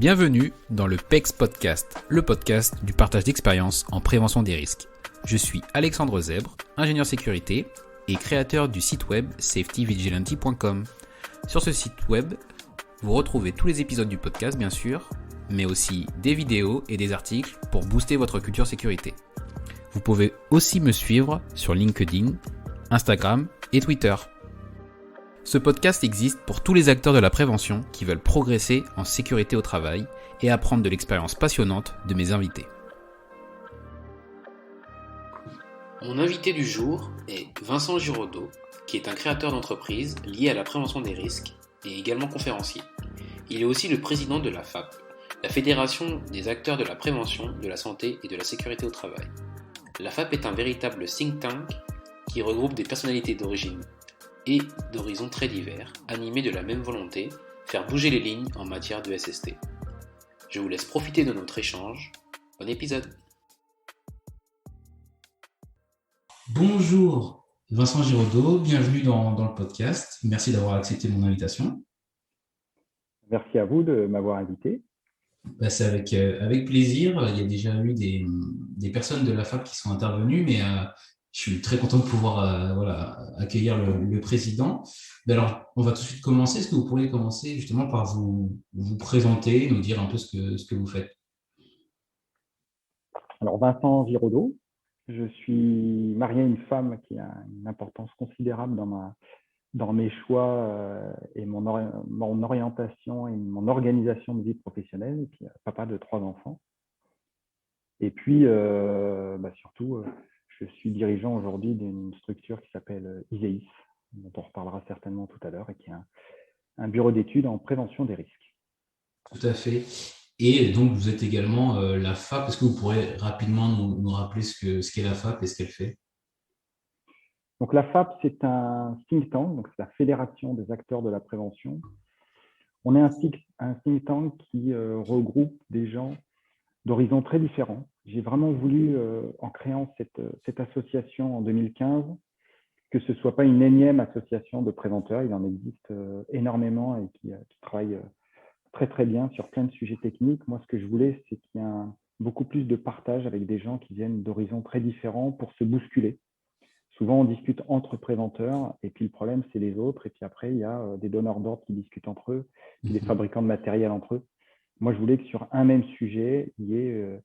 Bienvenue dans le PEX Podcast, le podcast du partage d'expériences en prévention des risques. Je suis Alexandre Zèbre, ingénieur sécurité et créateur du site web safetyvigilante.com. Sur ce site web, vous retrouvez tous les épisodes du podcast bien sûr, mais aussi des vidéos et des articles pour booster votre culture sécurité. Vous pouvez aussi me suivre sur LinkedIn, Instagram et Twitter. Ce podcast existe pour tous les acteurs de la prévention qui veulent progresser en sécurité au travail et apprendre de l'expérience passionnante de mes invités. Mon invité du jour est Vincent Giraudot, qui est un créateur d'entreprise lié à la prévention des risques et également conférencier. Il est aussi le président de la FAP, la Fédération des acteurs de la prévention, de la santé et de la sécurité au travail. La FAP est un véritable think tank qui regroupe des personnalités d'origine et d'horizons très divers, animés de la même volonté, faire bouger les lignes en matière de SST. Je vous laisse profiter de notre échange. Bon épisode. Bonjour Vincent Giraudot, bienvenue dans le podcast. Merci d'avoir accepté mon invitation. Merci à vous de m'avoir invité. C'est avec plaisir. Il y a déjà eu des personnes de la FAP qui sont intervenues, mais je suis très content de pouvoir accueillir le président. Mais alors, on va tout de suite commencer. Est-ce que vous pourriez commencer justement par vous présenter, nous dire un peu ce que vous faites? Alors, Vincent Giraudot, je suis marié à une femme qui a une importance considérable dans mes choix et mon orientation et mon organisation de vie professionnelle, et puis papa de 3 enfants. Et puis, surtout, je suis dirigeant aujourd'hui d'une structure qui s'appelle ISEIS, dont on reparlera certainement tout à l'heure, et qui est un bureau d'études en prévention des risques. Tout à fait. Et donc, vous êtes également la FAP. Est-ce que vous pourrez rapidement nous rappeler ce qu'est la FAP et ce qu'elle fait? Donc, la FAP, c'est un think tank, donc c'est la Fédération des acteurs de la prévention. On est un think tank qui regroupe des gens d'horizons très différents. J'ai vraiment voulu, en créant cette association en 2015, que ce ne soit pas une énième association de préventeurs. Il en existe énormément et qui travaillent très très bien sur plein de sujets techniques. Moi, ce que je voulais, c'est qu'il y ait beaucoup plus de partage avec des gens qui viennent d'horizons très différents pour se bousculer. Souvent, on discute entre préventeurs et puis le problème, c'est les autres. Et puis après, il y a des donneurs d'ordre qui discutent entre eux, puis des fabricants de matériel entre eux. Moi, je voulais que sur un même sujet, il y ait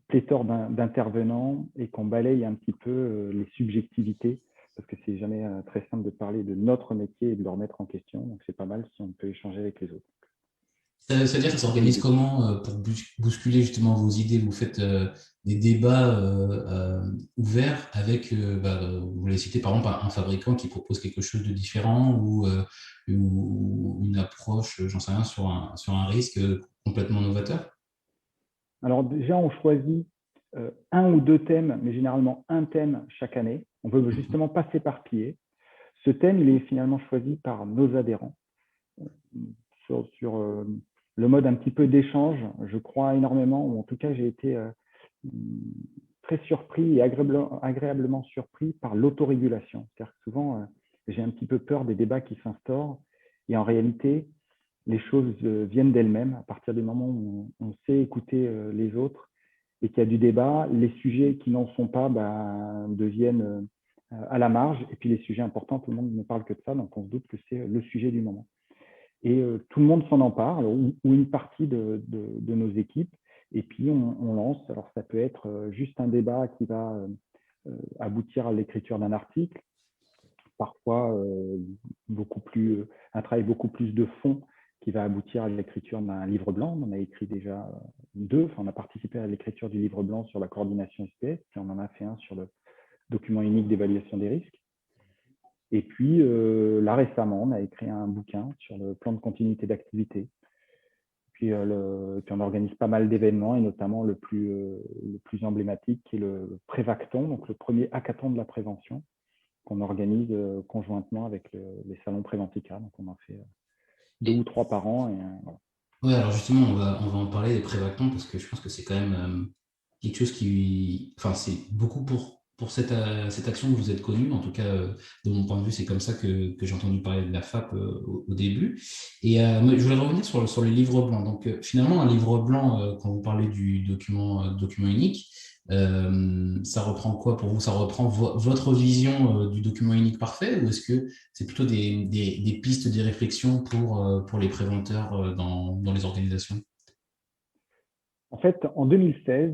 pléthore d'intervenants et qu'on balaye un petit peu les subjectivités, parce que c'est jamais très simple de parler de notre métier et de le remettre en question. Donc, c'est pas mal si on peut échanger avec les autres. C'est-à-dire que ça s'organise comment pour bousculer justement vos idées? Vous faites des débats ouverts avec, vous l'avez cité par exemple, un fabricant qui propose quelque chose de différent ou une approche, j'en sais rien, sur un risque complètement novateur? Alors déjà, on choisit un ou deux thèmes, mais généralement un thème chaque année. On veut justement pas s'éparpiller. Ce thème, il est finalement choisi par nos adhérents. Sur le mode un petit peu d'échange, je crois énormément, ou en tout cas, j'ai été très surpris et agréablement surpris par l'autorégulation. C'est-à-dire que souvent, j'ai un petit peu peur des débats qui s'instaurent, et en réalité, les choses viennent d'elles-mêmes. À partir du moment où on sait écouter les autres et qu'il y a du débat, les sujets qui n'en sont pas deviennent à la marge, et puis les sujets importants, tout le monde ne parle que de ça, donc on se doute que c'est le sujet du moment. Et tout le monde s'en empare, ou une partie de nos équipes, et puis on lance. Alors ça peut être juste un débat qui va aboutir à l'écriture d'un article, parfois un travail beaucoup plus de fond qui va aboutir à l'écriture d'un livre blanc. On a écrit déjà 2, on a participé à l'écriture du livre blanc sur la coordination SPS, puis on en a fait un sur le document unique d'évaluation des risques. Et puis, là, récemment, on a écrit un bouquin sur le plan de continuité d'activité. Puis on organise pas mal d'événements, et notamment le plus emblématique, qui est le Prévacton, donc le premier hackathon de la prévention, qu'on organise conjointement avec les salons Préventica. Donc, on en fait 2 ou 3 par an. Voilà. Oui, alors justement, on va en parler des prévactants parce que je pense que c'est quand même quelque chose c'est beaucoup pour pour cette action que vous êtes connue. En tout cas, de mon point de vue, c'est comme ça que j'ai entendu parler de la FAP au début. Et je voulais revenir sur le livre blanc. Donc, finalement, un livre blanc, quand vous parlez du document unique, ça reprend quoi pour vous? Ça reprend votre vision du document unique parfait, ou est-ce que c'est plutôt des pistes, des réflexions pour les préventeurs dans les organisations? En fait, en 2016,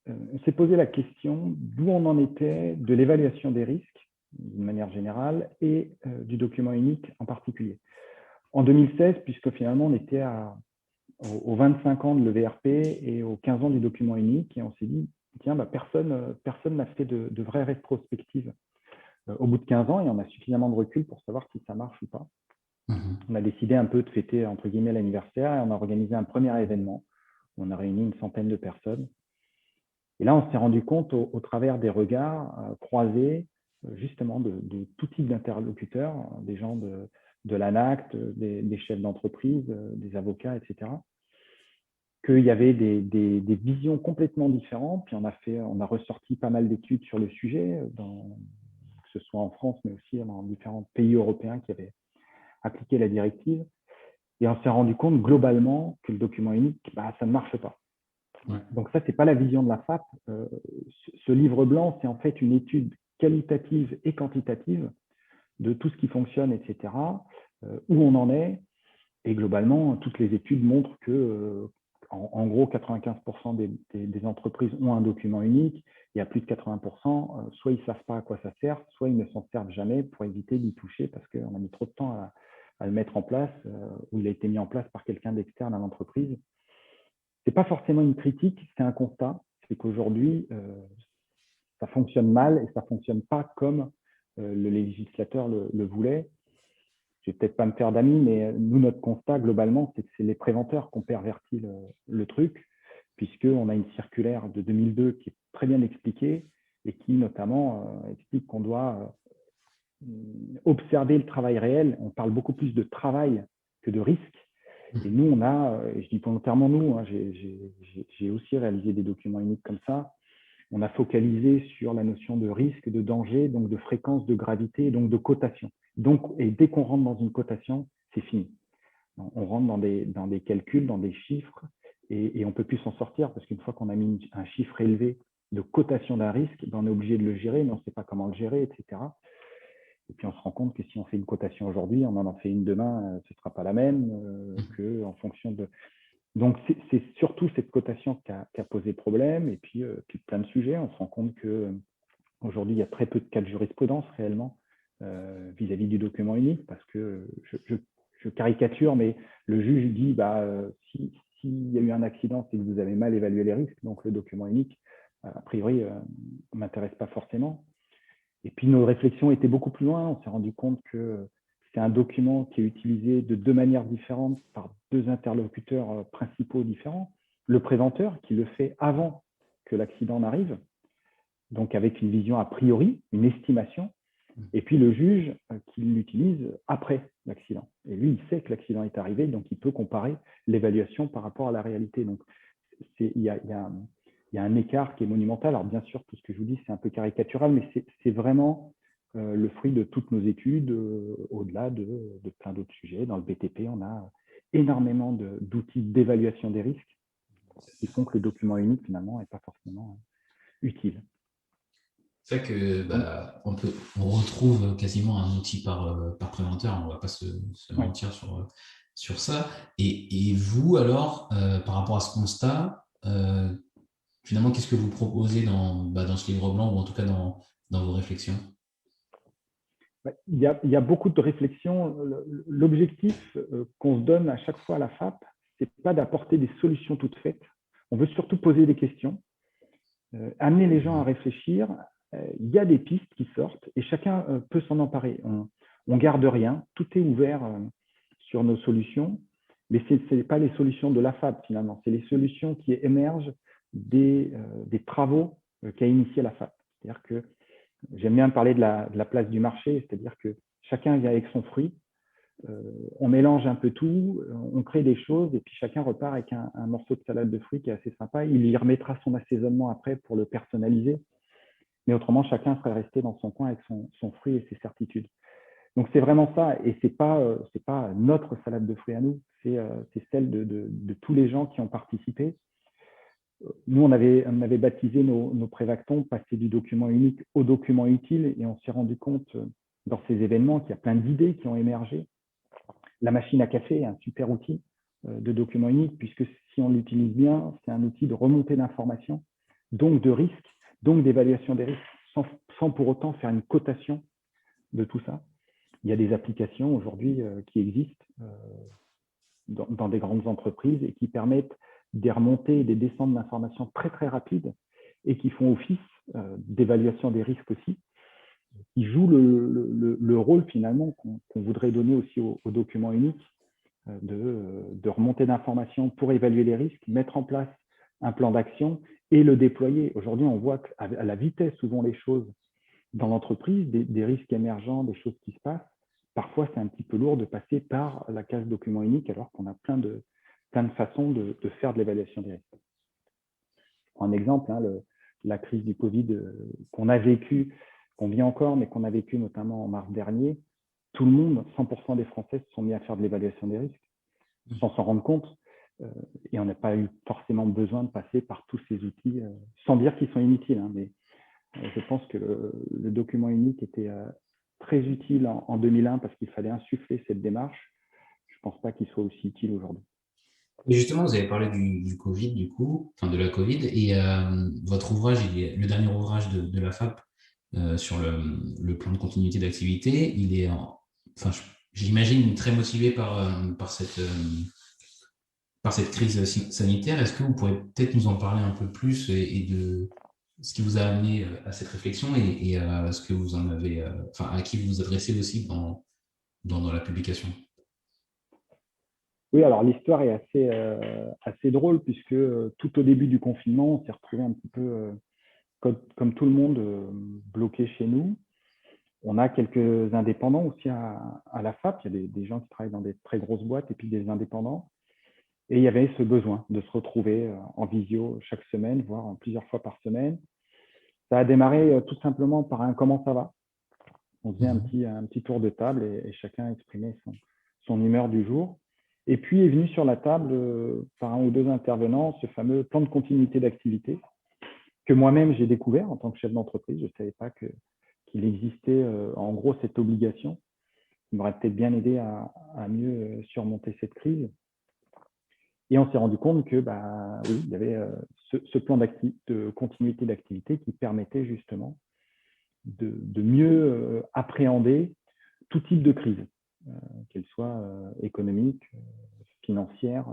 on s'est posé la question d'où on en était de l'évaluation des risques, d'une manière générale, et du document unique en particulier. En 2016, puisque finalement on était aux 25 ans de l'EVRP et aux 15 ans du document unique, et on s'est dit, tiens, personne n'a fait de vraie rétrospective au bout de 15 ans, et on a suffisamment de recul pour savoir si ça marche ou pas. On a décidé un peu de fêter, entre guillemets, l'anniversaire, et on a organisé un premier événement. On a réuni une centaine de personnes. Et là, on s'est rendu compte au travers des regards croisés, justement, de tout type d'interlocuteurs, des gens de l'ANACT, des chefs d'entreprise, des avocats, etc., qu'il y avait des visions complètement différentes. Puis on a ressorti pas mal d'études sur le sujet, que ce soit en France, mais aussi dans différents pays européens qui avaient appliqué la directive. Et on s'est rendu compte globalement que le document unique, ça ne marche pas. Ouais. Donc ça, ce n'est pas la vision de la FAP. Ce livre blanc, c'est en fait une étude qualitative et quantitative de tout ce qui fonctionne, etc., où on en est. Et globalement, toutes les études montrent que, en gros, 95% des entreprises ont un document unique. Et à plus de 80%, soit ils ne savent pas à quoi ça sert, soit ils ne s'en servent jamais pour éviter d'y toucher parce qu'on a mis trop de temps à le mettre en place, ou il a été mis en place par quelqu'un d'externe à l'entreprise. Ce n'est pas forcément une critique, c'est un constat. C'est qu'aujourd'hui, ça fonctionne mal et ça ne fonctionne pas comme le législateur le voulait. Je ne vais peut-être pas me faire d'amis, mais nous, notre constat, globalement, c'est que c'est les préventeurs qui ont perverti le truc, puisqu'on a une circulaire de 2002 qui est très bien expliquée et qui, notamment, explique qu'on doit observer le travail réel. On parle beaucoup plus de travail que de risque. Et nous, on a, et je dis volontairement nous, hein, j'ai aussi réalisé des documents uniques comme ça, on a focalisé sur la notion de risque, de danger, donc de fréquence, de gravité, donc de cotation. Et dès qu'on rentre dans une cotation, c'est fini. On rentre dans des calculs, dans des chiffres, et on ne peut plus s'en sortir parce qu'une fois qu'on a mis un chiffre élevé de cotation d'un risque, on est obligé de le gérer, mais on ne sait pas comment le gérer, etc. Et puis on se rend compte que si on fait une cotation aujourd'hui, on en fait une demain, ce ne sera pas la même qu'en fonction de… Donc, c'est surtout cette cotation qui a posé problème, et puis plein de sujets. On se rend compte qu'aujourd'hui, il y a très peu de cas de jurisprudence réellement vis-à-vis du document unique, parce que je caricature, mais le juge dit s'il y a eu un accident, c'est que vous avez mal évalué les risques, donc le document unique, a priori, ne m'intéresse pas forcément. Et puis, nos réflexions étaient beaucoup plus loin. On s'est rendu compte que c'est un document qui est utilisé de deux manières différentes par deux interlocuteurs principaux différents. Le préventeur qui le fait avant que l'accident n'arrive, donc avec une vision a priori, une estimation, et puis le juge qui l'utilise après l'accident. Et lui, il sait que l'accident est arrivé, donc il peut comparer l'évaluation par rapport à la réalité. Donc, il y a un écart qui est monumental. Alors, bien sûr, tout ce que je vous dis, c'est un peu caricatural, mais c'est vraiment le fruit de toutes nos études, au-delà de plein d'autres sujets. Dans le BTP, on a énormément d'outils d'évaluation des risques qui font que le document unique, finalement, n'est pas forcément utile. C'est vrai que on retrouve quasiment un outil par préventeur, on ne va pas se mentir sur ça. Et vous, alors, par rapport à ce constat, finalement, qu'est-ce que vous proposez dans ce livre blanc, ou en tout cas dans vos réflexions? Il y a beaucoup de réflexions. L'objectif qu'on se donne à chaque fois à la FAP, ce n'est pas d'apporter des solutions toutes faites. On veut surtout poser des questions, amener les gens à réfléchir. Il y a des pistes qui sortent et chacun peut s'en emparer. On garde rien, tout est ouvert sur nos solutions, mais ce n'est pas les solutions de la FAP finalement, c'est les solutions qui émergent des travaux qu'a initié la FAP. C'est-à-dire que j'aime bien parler de la place du marché, c'est-à-dire que chacun vient avec son fruit, on mélange un peu tout, on crée des choses et puis chacun repart avec un morceau de salade de fruits qui est assez sympa. Il y remettra son assaisonnement après pour le personnaliser. mais autrement, chacun serait resté dans son coin avec son fruit et ses certitudes. Donc, c'est vraiment ça. Et ce n'est pas notre salade de fruits à nous, c'est celle de tous les gens qui ont participé. Nous, on avait baptisé nos prévactons, passer du document unique au document utile, et on s'est rendu compte dans ces événements qu'il y a plein d'idées qui ont émergé. La machine à café est un super outil de document unique, puisque si on l'utilise bien, c'est un outil de remontée d'informations, donc de risques, donc d'évaluation des risques, sans pour autant faire une cotation de tout ça. Il y a des applications aujourd'hui qui existent dans des grandes entreprises et qui permettent des remontées et des descentes d'informations très, très rapides et qui font office d'évaluation des risques aussi, qui jouent le rôle finalement qu'on voudrait donner aussi au document unique de remontée d'informations pour évaluer les risques, mettre en place un plan d'action et le déployer. Aujourd'hui, on voit qu'à la vitesse où vont les choses dans l'entreprise, des risques émergents, des choses qui se passent, parfois c'est un petit peu lourd de passer par la case document unique alors qu'on a plein de façons de faire de l'évaluation des risques. Un exemple, la crise du Covid qu'on a vécue, qu'on vit encore, mais qu'on a vécu notamment en mars dernier, tout le monde, 100% des Français se sont mis à faire de l'évaluation des risques, sans s'en rendre compte. Et on n'a pas eu forcément besoin de passer par tous ces outils, sans dire qu'ils sont inutiles. Hein, mais je pense que le document unique était très utile en 2001 parce qu'il fallait insuffler cette démarche. Je ne pense pas qu'il soit aussi utile aujourd'hui. Et justement, vous avez parlé du Covid, du coup, enfin de la Covid, et votre ouvrage, le dernier ouvrage de la FAP sur le plan de continuité d'activité, il est, enfin, j'imagine, très motivé par cette crise sanitaire. Est-ce que vous pourrez peut-être nous en parler un peu plus et de ce qui vous a amené à cette réflexion et à ce que vous en avez, enfin, à qui vous vous adressez aussi dans la publication? Oui, alors l'histoire est assez drôle puisque tout au début du confinement, on s'est retrouvé un petit peu comme tout le monde bloqué chez nous. On a quelques indépendants aussi à la FAP. Il y a des gens qui travaillent dans des très grosses boîtes et puis des indépendants. Et il y avait ce besoin de se retrouver en visio chaque semaine, voire plusieurs fois par semaine. Ça a démarré tout simplement par un « comment ça va ». On faisait un petit tour de table et chacun exprimait son humeur du jour. Et puis est venu sur la table, par un ou deux intervenants, ce fameux plan de continuité d'activité que moi-même j'ai découvert en tant que chef d'entreprise. Je ne savais pas qu'il existait en gros cette obligation qui m'aurait peut-être bien aidé à mieux surmonter cette crise. Et on s'est rendu compte que, oui, il y avait ce plan de continuité d'activité qui permettait justement de mieux appréhender tout type de crise, qu'elle soit économique, financière.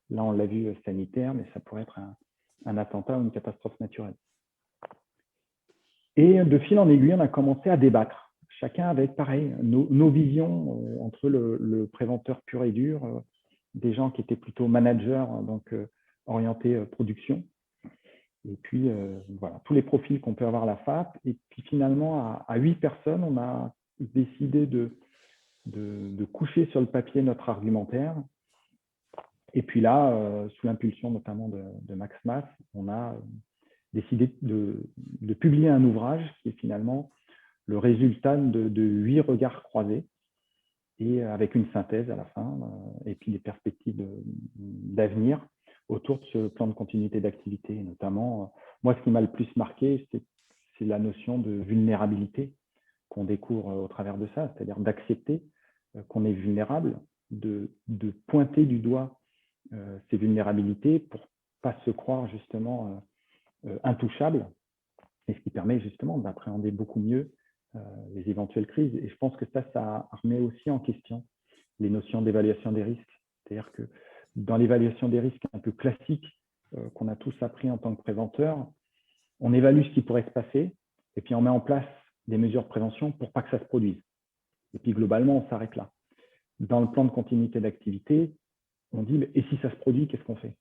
Là, on l'a vu sanitaire, mais ça pourrait être un attentat ou une catastrophe naturelle. Et de fil en aiguille, on a commencé à débattre. Chacun avec, pareil, nos visions entre le préventeur pur et dur, des gens qui étaient plutôt managers, donc orientés production. Et puis, voilà, tous les profils qu'on peut avoir à la FAP. Et puis finalement, à 8 personnes, on a décidé de coucher sur le papier notre argumentaire. Et puis là, sous l'impulsion notamment de Max Mass, on a décidé de publier un ouvrage qui est finalement le résultat de 8 regards croisés et avec une synthèse à la fin et puis des perspectives d'avenir autour de ce plan de continuité d'activité. Notamment, moi, ce qui m'a le plus marqué, c'est la notion de vulnérabilité qu'on découvre au travers de ça, c'est-à-dire d'accepter qu'on est vulnérable, de pointer du doigt ces vulnérabilités pour pas se croire justement intouchable, et ce qui permet justement d'appréhender beaucoup mieux les éventuelles crises. Et je pense que ça remet aussi en question les notions d'évaluation des risques. C'est-à-dire que dans l'évaluation des risques un peu classique qu'on a tous appris en tant que préventeur, on évalue ce qui pourrait se passer et puis on met en place des mesures de prévention pour pas que ça se produise. Et puis globalement, on s'arrête là. Dans le plan de continuité d'activité, on dit « et si ça se produit, qu'est-ce qu'on fait ?»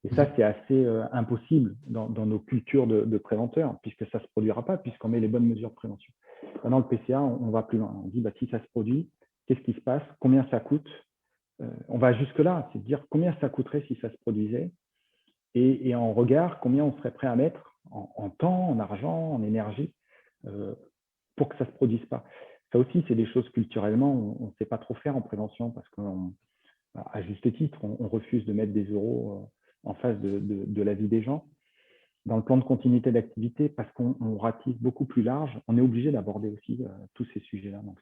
Et ça, c'est assez impossible dans nos cultures de préventeurs, puisque ça ne se produira pas, puisqu'on met les bonnes mesures de prévention. Dans le PCA, on va plus loin. On dit, si ça se produit, qu'est-ce qui se passe? Combien ça coûte? On va jusque-là, c'est de dire combien ça coûterait si ça se produisait, et en regard, combien on serait prêt à mettre en temps, en argent, en énergie, pour que ça ne se produise pas. Ça aussi, c'est des choses culturellement, on ne sait pas trop faire en prévention parce qu'à juste titre, on refuse de mettre des euros en face de la vie des gens. Dans le plan de continuité d'activité, parce qu'on ratisse beaucoup plus large, on est obligé d'aborder aussi tous ces sujets-là. Donc,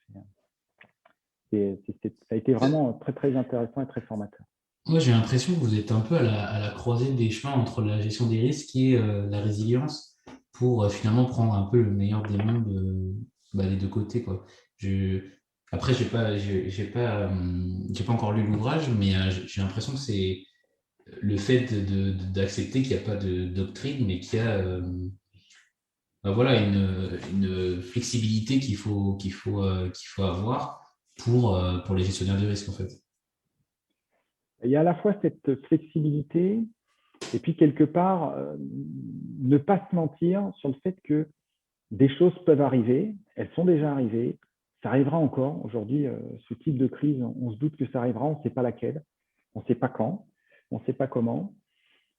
ça a été vraiment très, très intéressant et très formateur. Moi, j'ai l'impression que vous êtes un peu à la croisée des chemins entre la gestion des risques et la résilience pour finalement prendre un peu le meilleur des mondes des deux côtés, quoi. Je... Après, j'ai pas encore lu l'ouvrage, mais j'ai l'impression que c'est le fait d'accepter qu'il n'y a pas de doctrine, mais qu'il y a voilà, une flexibilité qu'il faut avoir pour les gestionnaires du risque, en fait. Il y a à la fois cette flexibilité et puis quelque part, ne pas se mentir sur le fait que des choses peuvent arriver, elles sont déjà arrivées, ça arrivera encore. Aujourd'hui, ce type de crise, on se doute que ça arrivera, on ne sait pas laquelle, on ne sait pas quand, on ne sait pas comment,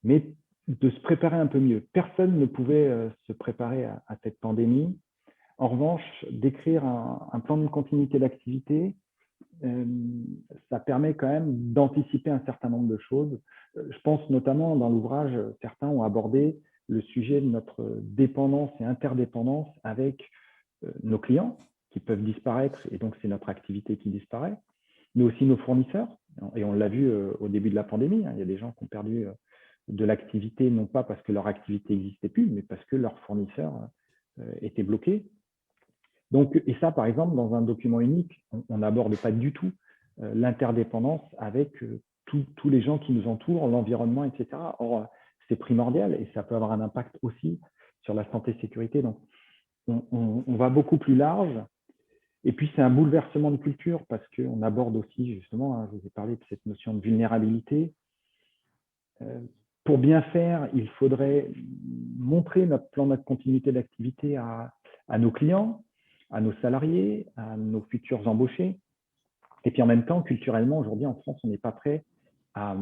mais de se préparer un peu mieux. Personne ne pouvait se préparer à cette pandémie. En revanche, d'écrire un plan de continuité d'activité, ça permet quand même d'anticiper un certain nombre de choses. Je pense notamment dans l'ouvrage, certains ont abordé le sujet de notre dépendance et interdépendance avec nos clients qui peuvent disparaître et donc c'est notre activité qui disparaît, mais aussi nos fournisseurs. Et on l'a vu au début de la pandémie, il y a des gens qui ont perdu de l'activité, non pas parce que leur activité n'existait plus, mais parce que leurs fournisseurs étaient bloqués. Donc, et ça, par exemple, dans un document unique, on n'aborde pas du tout l'interdépendance avec tous les gens qui nous entourent, l'environnement, etc. Or, c'est primordial et ça peut avoir un impact aussi sur la santé-sécurité. Donc, on va beaucoup plus large. Et puis, c'est un bouleversement de culture parce qu'on aborde aussi, justement, je vous ai parlé de cette notion de vulnérabilité. Pour bien faire, il faudrait montrer notre plan de continuité d'activité à nos clients, à nos salariés, à nos futurs embauchés. Et puis en même temps, culturellement, aujourd'hui en France, on n'est pas prêt à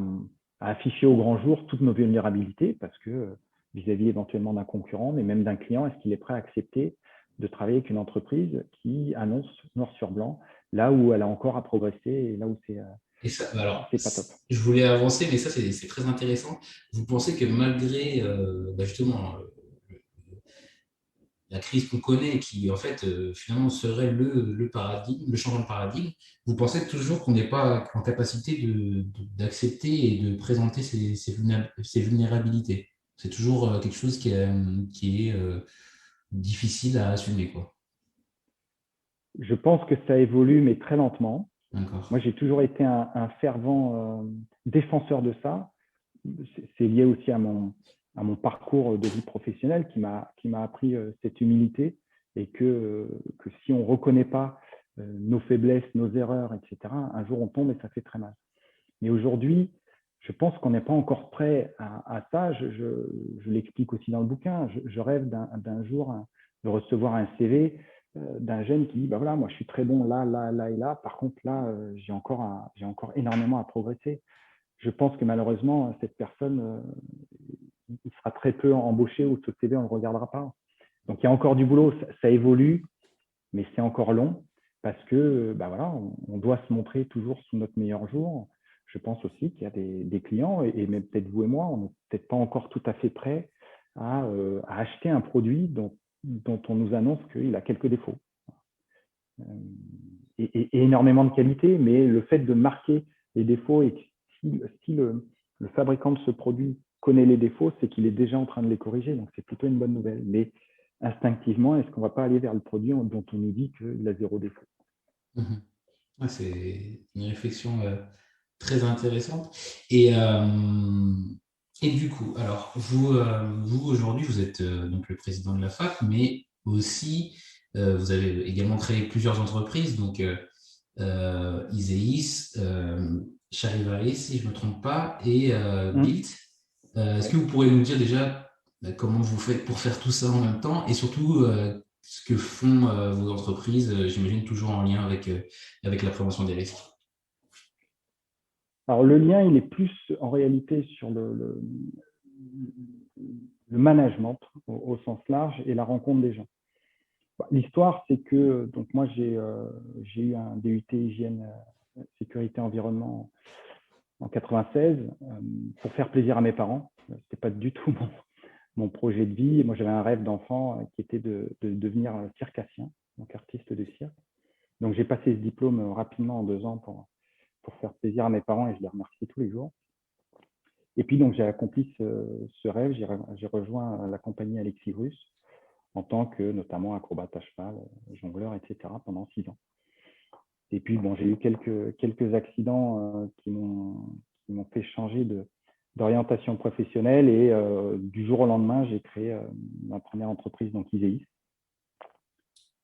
afficher au grand jour toutes nos vulnérabilités parce que vis-à-vis éventuellement d'un concurrent, mais même d'un client, est-ce qu'il est prêt à accepter de travailler avec une entreprise qui annonce noir sur blanc là où elle a encore à progresser et là où c'est Alors, pas top. je voulais avancer, mais ça, c'est très intéressant. Vous pensez que malgré justement la crise qu'on connaît, qui en fait finalement serait le paradigme, le changement de paradigme, vous pensez toujours qu'on n'est pas en capacité d'accepter et de présenter ces vulnérabilités? C'est toujours quelque chose qui est difficile à assumer, quoi. Je pense que ça évolue, mais très lentement. D'accord. Moi, j'ai toujours été un fervent défenseur de ça. C'est lié aussi à mon parcours de vie professionnelle qui m'a appris cette humilité et que si on ne reconnaît pas nos faiblesses, nos erreurs, etc., un jour on tombe et ça fait très mal. Mais aujourd'hui, je pense qu'on n'est pas encore prêt à ça. Je l'explique aussi dans le bouquin. Je rêve d'un jour de recevoir un CV d'un jeune qui dit bah voilà, moi je suis très bon là, là, là et là. Par contre, là, j'ai encore énormément à progresser. Je pense que malheureusement, cette personne, il sera très peu embauché ou ce CV, on ne le regardera pas. Donc il y a encore du boulot, ça évolue, mais c'est encore long parce que bah voilà, on doit se montrer toujours sous notre meilleur jour. Je pense aussi qu'il y a des clients, et même peut-être vous et moi, on n'est peut-être pas encore tout à fait prêts à acheter un produit dont on nous annonce qu'il a quelques défauts. Et énormément de qualité, mais le fait de marquer les défauts et si le fabricant de ce produit connaît les défauts, c'est qu'il est déjà en train de les corriger. Donc, c'est plutôt une bonne nouvelle. Mais instinctivement, est-ce qu'on ne va pas aller vers le produit dont on nous dit qu'il a zéro défaut? Mhm. Ouais, c'est une réflexion très intéressante. Et du coup, alors, vous aujourd'hui, vous êtes donc le président de la FAP, mais aussi, vous avez également créé plusieurs entreprises, donc Iséis, Charivari, si je ne me trompe pas, et Built. Est-ce que vous pourriez nous dire déjà comment vous faites pour faire tout ça en même temps et surtout ce que font vos entreprises, j'imagine toujours en lien avec la prévention des risques? Alors, le lien, il est plus en réalité sur le management au sens large et la rencontre des gens. L'histoire, c'est que donc moi, j'ai eu un DUT hygiène, sécurité, environnement en 96 pour faire plaisir à mes parents. Ce n'était pas du tout mon projet de vie. Moi, j'avais un rêve d'enfant qui était de devenir circassien, donc artiste de cirque. Donc, j'ai passé ce diplôme rapidement en 2 ans pour faire plaisir à mes parents et je les remercie tous les jours. Et puis, donc, j'ai accompli ce rêve. J'ai rejoint la compagnie Alexis Russe en tant que notamment acrobate à cheval, jongleur, etc. pendant 6 ans. Et puis, bon, j'ai eu quelques accidents qui m'ont fait changer d'orientation professionnelle et du jour au lendemain, j'ai créé ma première entreprise, donc ISEIS,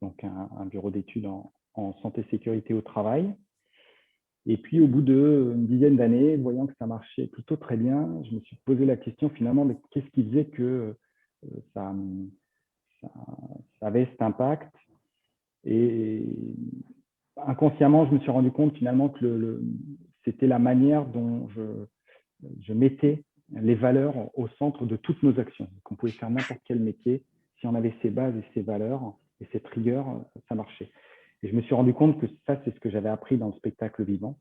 donc un bureau d'études en santé sécurité au travail. Et puis, au bout d'une dizaine d'années, voyant que ça marchait plutôt très bien, je me suis posé la question finalement, mais qu'est-ce qui faisait que ça avait cet impact? Et inconsciemment, je me suis rendu compte finalement que c'était la manière dont je mettais les valeurs au centre de toutes nos actions. Qu'on pouvait faire n'importe quel métier, si on avait ses bases et ses valeurs et cette rigueur, ça marchait. Et je me suis rendu compte que ça, c'est ce que j'avais appris dans le spectacle vivant.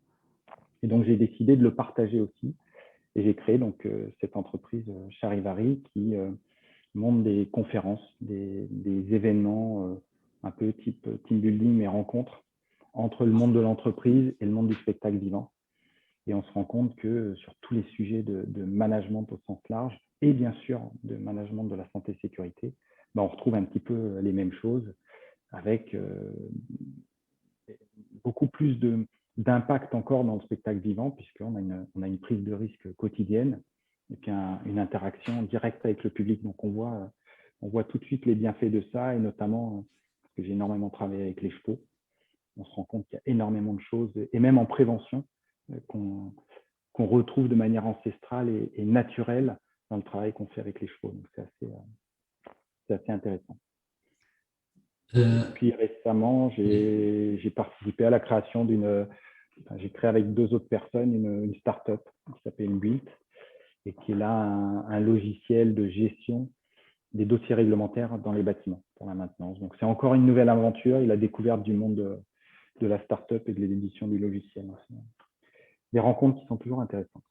Et donc, j'ai décidé de le partager aussi. Et j'ai créé donc cette entreprise Charivari qui monte des conférences, des événements un peu type team building, mais rencontres entre le monde de l'entreprise et le monde du spectacle vivant. Et on se rend compte que sur tous les sujets de management au sens large et bien sûr de management de la santé et sécurité, on retrouve un petit peu les mêmes choses avec beaucoup plus d'impact encore dans le spectacle vivant puisqu'on a une prise de risque quotidienne et puis une interaction directe avec le public. Donc on voit tout de suite les bienfaits de ça et notamment parce que j'ai énormément travaillé avec les chevaux. On se rend compte qu'il y a énormément de choses et même en prévention qu'on retrouve de manière ancestrale et naturelle dans le travail qu'on fait avec les chevaux. Donc, c'est assez intéressant. Et puis récemment, j'ai participé à la création j'ai créé avec 2 autres personnes une start-up qui s'appelle Built et qui est là un logiciel de gestion des dossiers réglementaires dans les bâtiments pour la maintenance. Donc, c'est encore une nouvelle aventure et la découverte du monde de la start-up et de l'édition du logiciel. Des rencontres qui sont toujours intéressantes.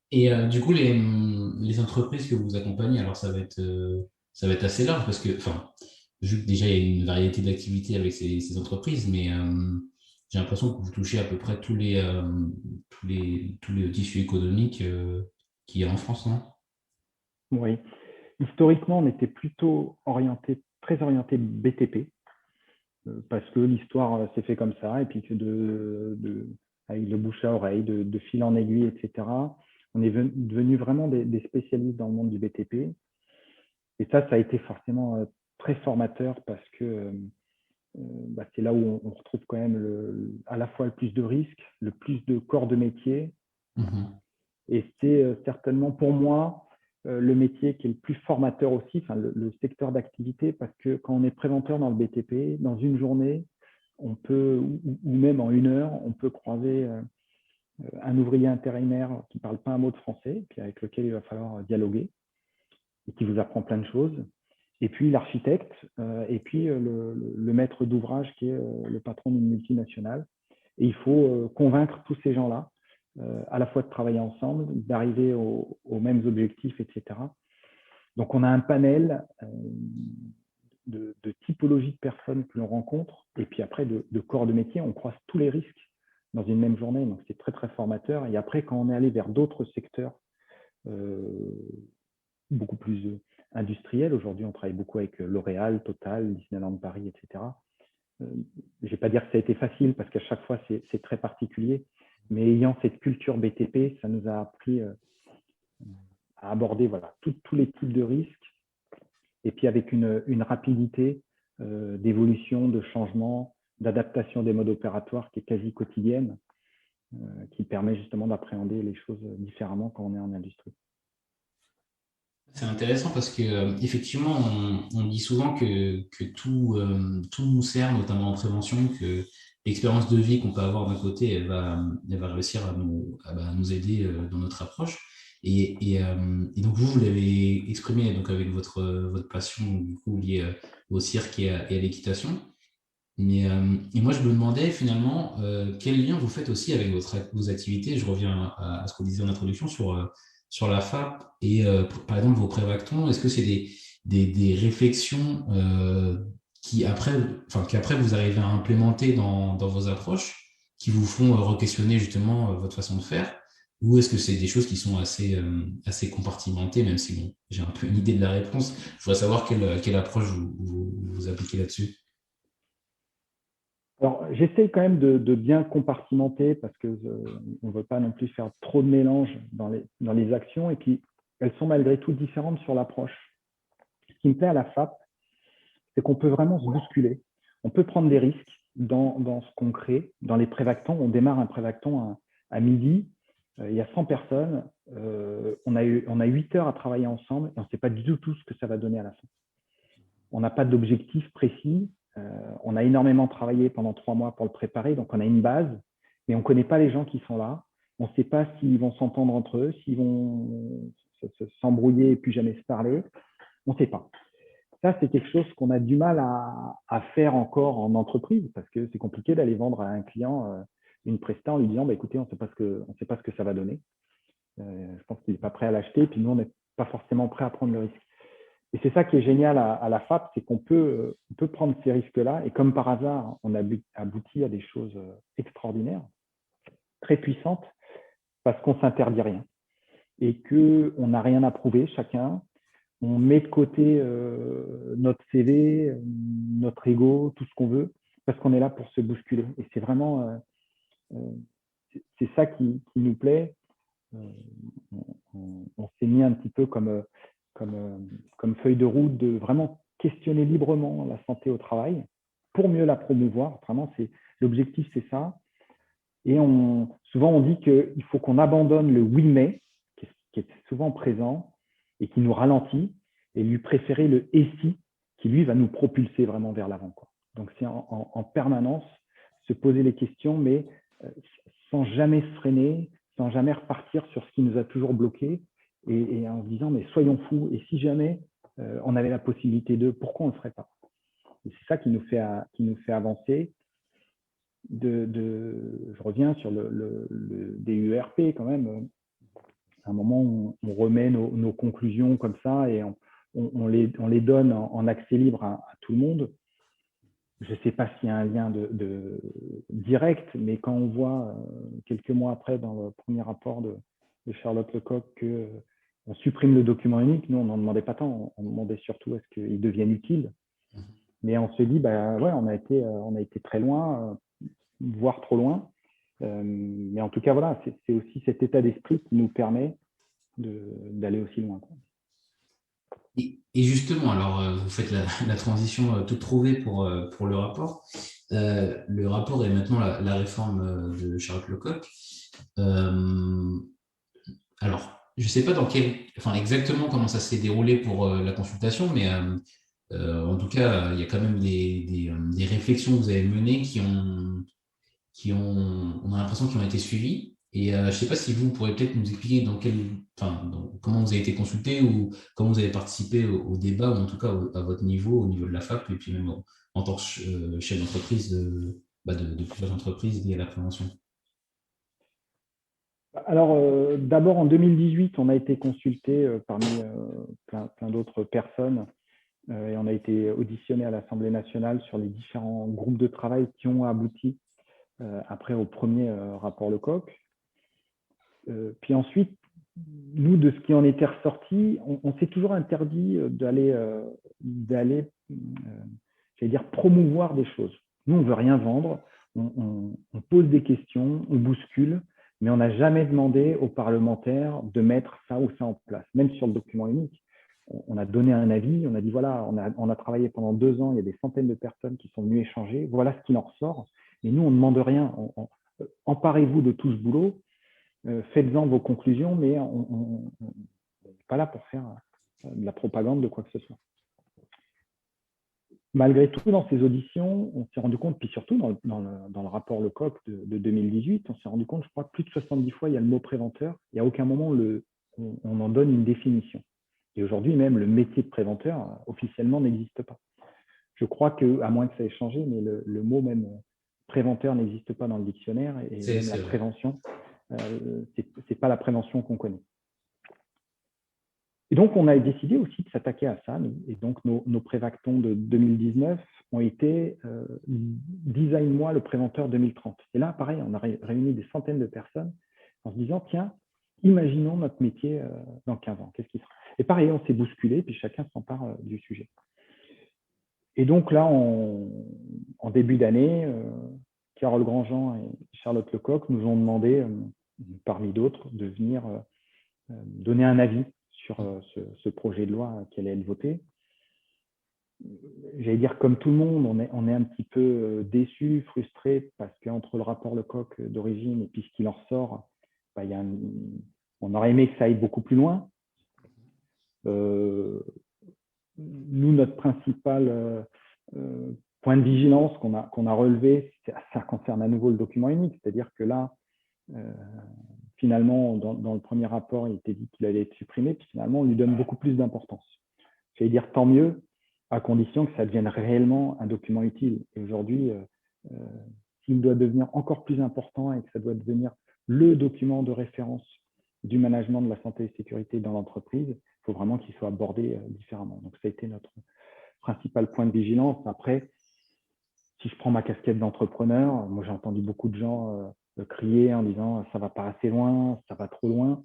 Et du coup, les entreprises que vous accompagnez, alors ça va être assez large parce que, enfin, vu que déjà il y a une variété d'activités avec ces entreprises, mais j'ai l'impression que vous touchez à peu près tous les tissus économiques qu'il y a en France, non? Oui. Historiquement, on était plutôt très orienté BTP, parce que l'histoire s'est fait comme ça, et puis que avec le bouche à oreille, de fil en aiguille, etc., on est devenu vraiment des spécialistes dans le monde du BTP. Et ça a été forcément très formateur parce que c'est là où on retrouve quand même à la fois le plus de risques, le plus de corps de métier. Et c'est certainement pour moi le métier qui est le plus formateur aussi, le secteur d'activité, parce que quand on est préventeur dans le BTP, dans une journée, on peut, ou même en 1 heure, on peut croiser un ouvrier intérimaire qui ne parle pas un mot de français, puis avec lequel il va falloir dialoguer, et qui vous apprend plein de choses. Et puis l'architecte, et puis le maître d'ouvrage qui est le patron d'une multinationale. Et il faut convaincre tous ces gens-là, à la fois de travailler ensemble, d'arriver aux mêmes objectifs, etc. Donc on a un panel de typologie de personnes que l'on rencontre, et puis après de corps de métier, on croise tous les risques dans une même journée, donc c'est très très formateur. Et après, quand on est allé vers d'autres secteurs beaucoup plus industriels, aujourd'hui on travaille beaucoup avec L'Oréal, Total, Disneyland Paris, etc. Je ne vais pas dire que ça a été facile, parce qu'à chaque fois c'est très particulier, mais ayant cette culture BTP, ça nous a appris à aborder tous les types de risques, et puis avec une rapidité d'évolution, de changement, d'adaptation des modes opératoires qui est quasi quotidienne, qui permet justement d'appréhender les choses différemment quand on est en industrie. C'est intéressant parce que effectivement, on dit souvent que tout nous sert, notamment en prévention, que l'expérience de vie qu'on peut avoir d'un côté, elle va réussir à nous aider dans notre approche. Et donc, vous l'avez exprimé donc, avec votre passion, du coup, liée au cirque et à l'équitation. Et moi, je me demandais finalement quel lien vous faites aussi avec vos activités. Je reviens à ce qu'on disait en introduction sur la FAP et par exemple vos prévactons. Est-ce que c'est des réflexions qu'après vous arrivez à implémenter dans vos approches qui vous font re-questionner justement votre façon de faire? Ou est-ce que c'est des choses qui sont assez compartimentées, même si bon, j'ai un peu une idée de la réponse. Je voudrais savoir quelle approche vous appliquez là-dessus. Alors, j'essaie quand même de bien compartimenter parce que on ne veut pas non plus faire trop de mélange dans les actions et puis elles sont malgré tout différentes sur l'approche. Ce qui me plaît à la FAP, c'est qu'on peut vraiment se bousculer. On peut prendre des risques dans ce qu'on crée. Dans les prévactants, on démarre un prévacton à midi, il y a 100 personnes, on a 8 heures à travailler ensemble et on ne sait pas du tout ce que ça va donner à la fin. On n'a pas d'objectif précis. On a énormément travaillé pendant 3 mois pour le préparer, donc on a une base, mais on ne connaît pas les gens qui sont là. On ne sait pas s'ils vont s'entendre entre eux, s'ils vont s'embrouiller et puis jamais se parler. On ne sait pas. Ça, c'est quelque chose qu'on a du mal à faire encore en entreprise parce que c'est compliqué d'aller vendre à un client une presta en lui disant bah, écoutez, on ne sait pas ce que ça va donner. Je pense qu'il n'est pas prêt à l'acheter, puis nous, on n'est pas forcément prêt à prendre le risque. Et c'est ça qui est génial à la FAP, c'est qu'on peut prendre ces risques-là. Et comme par hasard, on aboutit à des choses extraordinaires, très puissantes, parce qu'on ne s'interdit rien. Et qu'on n'a rien à prouver, chacun. On met de côté notre CV, notre ego, tout ce qu'on veut, parce qu'on est là pour se bousculer. Et c'est vraiment, c'est ça qui nous plaît. On s'est mis un petit peu comme feuille de route de vraiment questionner librement la santé au travail pour mieux la promouvoir. Vraiment, l'objectif, c'est ça. Et souvent, on dit qu'il faut qu'on abandonne le oui mais, qui est souvent présent et qui nous ralentit, et lui préférer le et si, qui lui va nous propulser vraiment vers l'avant. Donc, c'est en permanence se poser les questions, mais sans jamais se freiner, sans jamais repartir sur ce qui nous a toujours bloqué, et en se disant, mais soyons fous, et si jamais on avait la possibilité de, pourquoi on ne le ferait pas? Et c'est ça qui nous fait avancer. Je reviens sur le DUERP quand même. À un moment, on remet nos conclusions comme ça et on les donne en accès libre à tout le monde. Je ne sais pas s'il y a un lien direct, mais quand on voit quelques mois après dans le premier rapport de Charlotte Lecoq qu'on supprime le document unique, nous, on n'en demandait pas tant, on demandait surtout est-ce qu'il devienne utile. Mais on se dit, bah, ouais, on a été très loin, voire trop loin. Mais en tout cas, voilà, c'est aussi cet état d'esprit qui nous permet d'aller aussi loin. Et justement, alors, vous faites la transition toute trouvée pour le rapport. Le rapport est maintenant la réforme de Charlotte Lecoq. Alors, je ne sais pas exactement comment ça s'est déroulé pour la consultation, mais en tout cas, il y a quand même des réflexions que vous avez menées on a l'impression, qui ont été suivies. Et je ne sais pas si vous pourrez peut-être nous expliquer comment vous avez été consulté ou comment vous avez participé au débat, ou en tout cas à votre niveau, au niveau de la FAP, et puis même en tant que chef d'entreprise de plusieurs entreprises liées à la prévention. Alors, d'abord, en 2018, on a été consulté parmi plein d'autres personnes et on a été auditionné à l'Assemblée nationale sur les différents groupes de travail qui ont abouti après au premier rapport Lecoq. Puis ensuite, nous, de ce qui en était ressorti, on s'est toujours interdit d'aller j'allais dire, promouvoir des choses. Nous, on ne veut rien vendre, on pose des questions, on bouscule, mais on n'a jamais demandé aux parlementaires de mettre ça ou ça en place. Même sur le document unique, on a donné un avis, on a dit, voilà, on a travaillé pendant 2 ans, il y a des centaines de personnes qui sont venues échanger, voilà ce qui en ressort. Et nous, on ne demande rien. Emparez-vous de tout ce boulot, faites-en vos conclusions, mais on n'est pas là pour faire de la propagande de quoi que ce soit. Malgré tout, dans ces auditions, on s'est rendu compte, puis surtout dans le rapport Lecoq de 2018, on s'est rendu compte, je crois, que plus de 70 fois, il y a le mot préventeur. Il n'y a aucun moment on en donne une définition. Et aujourd'hui, même le métier de préventeur, officiellement, n'existe pas. Je crois qu'à moins que ça ait changé, mais le mot même préventeur n'existe pas dans le dictionnaire, et même la prévention, c'est pas la prévention qu'on connaît. Et donc, on a décidé aussi de s'attaquer à ça. Et donc, nos prévactons de 2019 ont été Design-moi le préventeur 2030. Et là, pareil, on a réuni des centaines de personnes en se disant, tiens, imaginons notre métier dans 15 ans. Qu'est-ce qui sera? Et pareil, on s'est bousculé, puis chacun s'empare du sujet. Et donc là, en début d'année, Carole Grandjean et Charlotte Lecoq nous ont demandé, parmi d'autres, de venir donner un avis sur ce projet de loi qui allait être voté. J'allais dire, comme tout le monde, on est un petit peu déçu, frustré, parce qu'entre le rapport Lecoq d'origine et puis ce qu'il en ressort, on aurait aimé que ça aille beaucoup plus loin. Nous, notre principal point de vigilance qu'on a relevé, ça concerne à nouveau le document unique, c'est-à-dire que là, finalement, dans le premier rapport, il était dit qu'il allait être supprimé, puis finalement, on lui donne beaucoup plus d'importance. J'allais dire tant mieux, à condition que ça devienne réellement un document utile. Et aujourd'hui, s'il doit devenir encore plus important et que ça doit devenir le document de référence du management de la santé et sécurité dans l'entreprise, il faut vraiment qu'il soit abordé différemment. Donc, ça a été notre principal point de vigilance. Après, si je prends ma casquette d'entrepreneur, moi, j'ai entendu beaucoup de gens crier en disant « ça va pas assez loin, ça va trop loin ».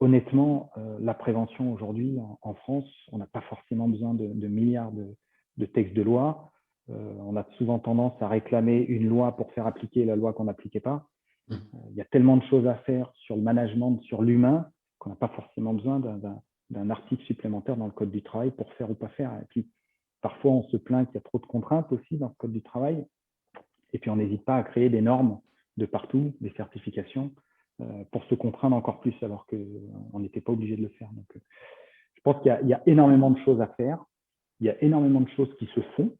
Honnêtement, la prévention aujourd'hui en France, on n'a pas forcément besoin de milliards de textes de loi. On a souvent tendance à réclamer une loi pour faire appliquer la loi qu'on n'appliquait pas. Il y a tellement de choses à faire sur le management, sur l'humain, qu'on n'a pas forcément besoin d'un article supplémentaire dans le Code du travail pour faire ou pas faire. Et puis, parfois, on se plaint qu'il y a trop de contraintes aussi dans le Code du travail. Et puis, on n'hésite pas à créer des normes de partout, des certifications, pour se contraindre encore plus, alors qu'on n'était pas obligé de le faire. Donc, je pense qu'il y a énormément de choses à faire. Il y a énormément de choses qui se font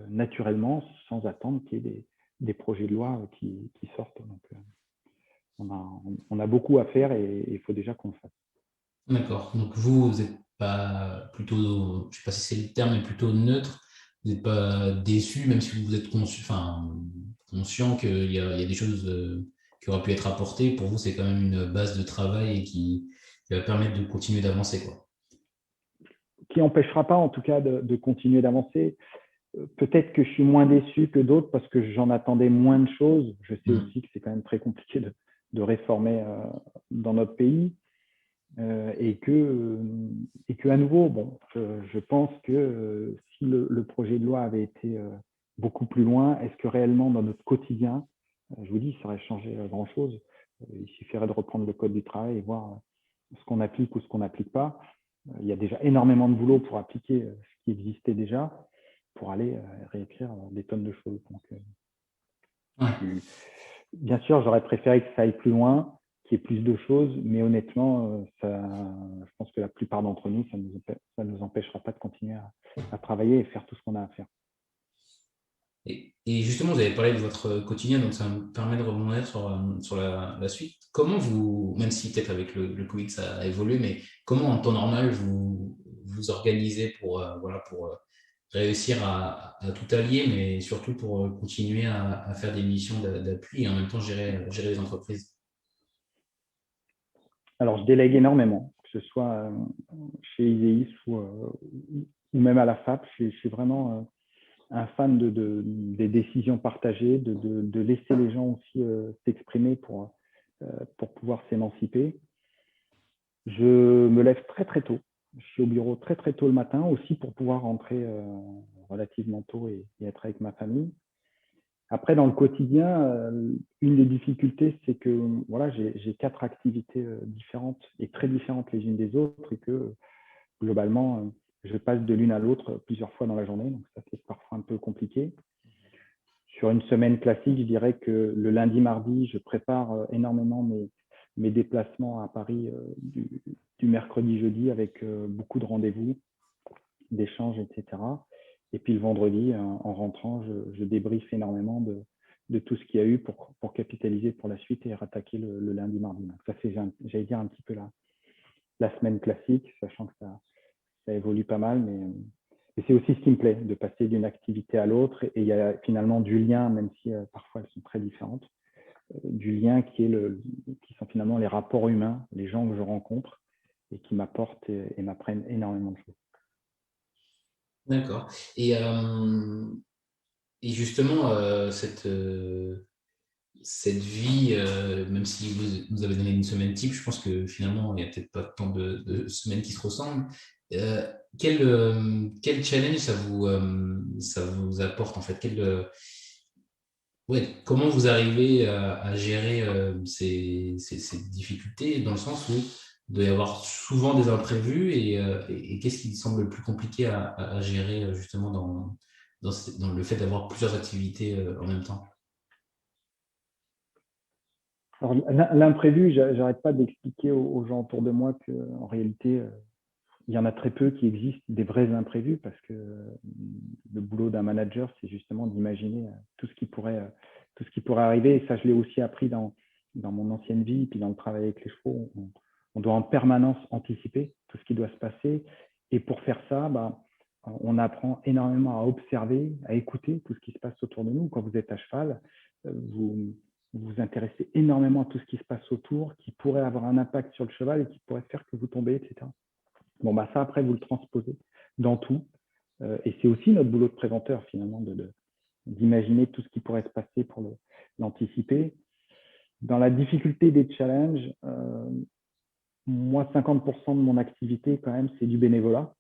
naturellement, sans attendre qu'il y ait des projets de loi qui sortent. Donc, on a beaucoup à faire et il faut déjà qu'on le fasse. D'accord. Donc, vous n'êtes pas plutôt, je ne sais pas si c'est le terme, mais plutôt neutre. Vous n'êtes pas déçu, même si vous êtes conscient qu'il y a des choses qui auraient pu être apportées. Pour vous, c'est quand même une base de travail et qui va permettre de continuer d'avancer, quoi. Qui n'empêchera pas, en tout cas, de continuer d'avancer. Peut-être que je suis moins déçu que d'autres parce que j'en attendais moins de choses. Je sais aussi que c'est quand même très compliqué de réformer dans notre pays. Et que à nouveau, bon, je pense que si le projet de loi avait été beaucoup plus loin, est-ce que réellement dans notre quotidien, je vous dis, ça aurait changé grand-chose. Il suffirait de reprendre le Code du travail et voir ce qu'on applique ou ce qu'on n'applique pas. Il y a déjà énormément de boulot pour appliquer ce qui existait déjà, pour aller réécrire des tonnes de choses. Donc, bien sûr, j'aurais préféré que ça aille plus loin, qu'il y ait plus de choses, mais honnêtement, je pense que la plupart d'entre nous, ça ne nous empêchera pas de continuer à travailler et faire tout ce qu'on a à faire. Et justement, vous avez parlé de votre quotidien, donc ça me permet de rebondir sur la suite. Comment vous, même si peut-être avec le Covid ça a évolué, mais comment en temps normal vous organisez pour réussir à tout allier, mais surtout pour continuer à faire des missions d'appui et en même temps gérer les entreprises? Alors, je délègue énormément, que ce soit chez Iséis ou même à la FAP. Je suis vraiment un fan des décisions partagées, de laisser les gens aussi s'exprimer pour pouvoir s'émanciper. Je me lève très très tôt. Je suis au bureau très très tôt le matin, aussi pour pouvoir rentrer relativement tôt et être avec ma famille. Après, dans le quotidien, une des difficultés, c'est que voilà, j'ai 4 activités différentes et très différentes les unes des autres et que globalement, je passe de l'une à l'autre plusieurs fois dans la journée. Donc, ça, c'est parfois un peu compliqué. Sur une semaine classique, je dirais que le lundi, mardi, je prépare énormément mes déplacements à Paris du mercredi, jeudi avec beaucoup de rendez-vous, d'échanges, etc. Et puis le vendredi, en rentrant, je débriefe énormément de tout ce qu'il y a eu pour capitaliser pour la suite et rattaquer le lundi, mardi. Donc ça, c'est, j'allais dire, un petit peu la semaine classique, sachant que ça évolue pas mal. Mais c'est aussi ce qui me plaît, de passer d'une activité à l'autre. Et il y a finalement du lien, même si parfois elles sont très différentes, du lien qui sont finalement les rapports humains, les gens que je rencontre et qui m'apportent et m'apprennent énormément de choses. D'accord. Et justement, cette vie, même si vous nous avez donné une semaine type, je pense que finalement, il n'y a peut-être pas tant de semaines qui se ressemblent. Quel challenge ça vous apporte en fait? Ouais, comment vous arrivez à gérer ces difficultés dans le sens où il doit y avoir souvent des imprévus et qu'est-ce qui semble le plus compliqué à gérer justement dans le fait d'avoir plusieurs activités en même temps? Alors, l'imprévu, j'arrête pas d'expliquer aux gens autour de moi qu'en réalité, il y en a très peu qui existent des vrais imprévus parce que le boulot d'un manager, c'est justement d'imaginer tout ce qui pourrait arriver. Et ça, je l'ai aussi appris dans mon ancienne vie, puis dans le travail avec les chevaux. On doit en permanence anticiper tout ce qui doit se passer. Et pour faire ça, on apprend énormément à observer, à écouter tout ce qui se passe autour de nous. Quand vous êtes à cheval, vous vous intéressez énormément à tout ce qui se passe autour, qui pourrait avoir un impact sur le cheval et qui pourrait faire que vous tombez, etc. Bon, ça, après, vous le transposez dans tout. Et c'est aussi notre boulot de préventeur, finalement, d'imaginer tout ce qui pourrait se passer pour l'anticiper. Dans la difficulté des challenges, moi, 50% de mon activité, quand même, c'est du bénévolat.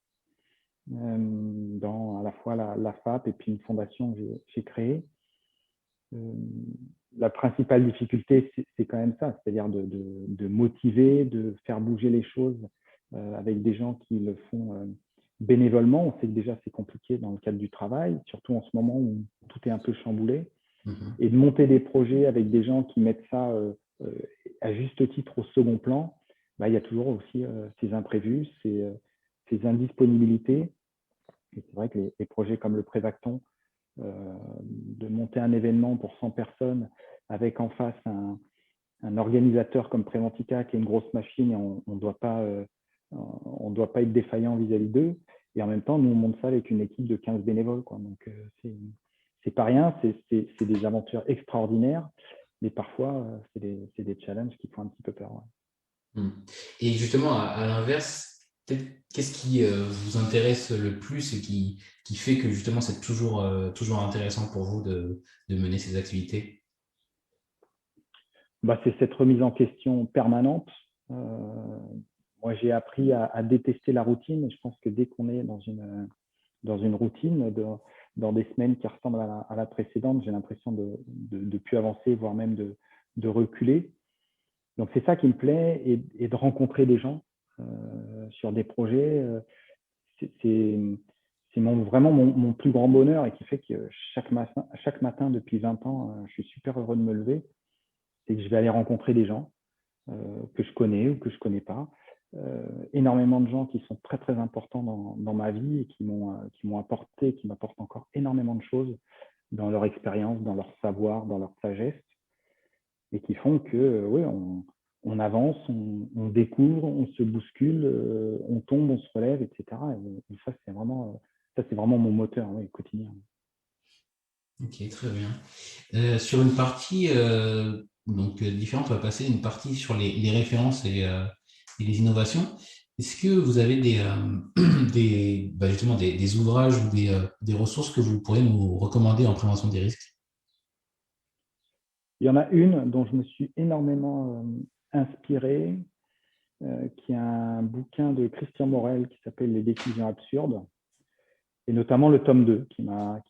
Dans à la fois la FAP et puis une fondation que j'ai créée. La principale difficulté, c'est quand même ça, c'est-à-dire de motiver, de faire bouger les choses avec des gens qui le font bénévolement. On sait que déjà c'est compliqué dans le cadre du travail, surtout en ce moment où tout est un peu chamboulé. Et de monter des projets avec des gens qui mettent ça à juste titre au second plan, il y a toujours aussi ces imprévus, ces indisponibilités. Et c'est vrai que les projets comme le Prévacton, de monter un événement pour 100 personnes avec en face un organisateur comme Préventica qui est une grosse machine et on ne doit pas être défaillant vis-à-vis d'eux. Et en même temps, nous, on monte ça avec une équipe de 15 bénévoles, quoi. Donc, c'est pas rien, c'est des aventures extraordinaires, mais parfois, c'est des challenges qui font un petit peu peur. Ouais. Et justement, à l'inverse, qu'est-ce qui vous intéresse le plus et qui fait que justement c'est toujours intéressant pour vous de mener ces activités? C'est cette remise en question permanente. Moi, j'ai appris à détester la routine et je pense que dès qu'on est dans une routine, dans des semaines qui ressemblent à la précédente, j'ai l'impression de plus avancer, voire même de reculer. Donc, c'est ça qui me plaît et de rencontrer des gens sur des projets. C'est vraiment mon plus grand bonheur et qui fait que chaque matin depuis 20 ans, je suis super heureux de me lever. C'est que je vais aller rencontrer des gens que je connais ou que je ne connais pas. Énormément de gens qui sont très, très importants dans ma vie et qui m'ont apporté, qui m'apportent encore énormément de choses dans leur expérience, dans leur savoir, dans leur sagesse et qui font que, oui, on avance, on découvre, on se bouscule, on tombe, on se relève, etc. Et ça, c'est vraiment mon moteur, oui, quotidien. Ok, très bien. Sur une partie différente, on va passer une partie sur les références et les innovations. Est-ce que vous avez justement des ouvrages ou des ressources que vous pourriez nous recommander en prévention des risques? Il y en a une dont je me suis énormément inspiré, qui est un bouquin de Christian Morel qui s'appelle Les décisions absurdes, et notamment le tome 2 qui m'a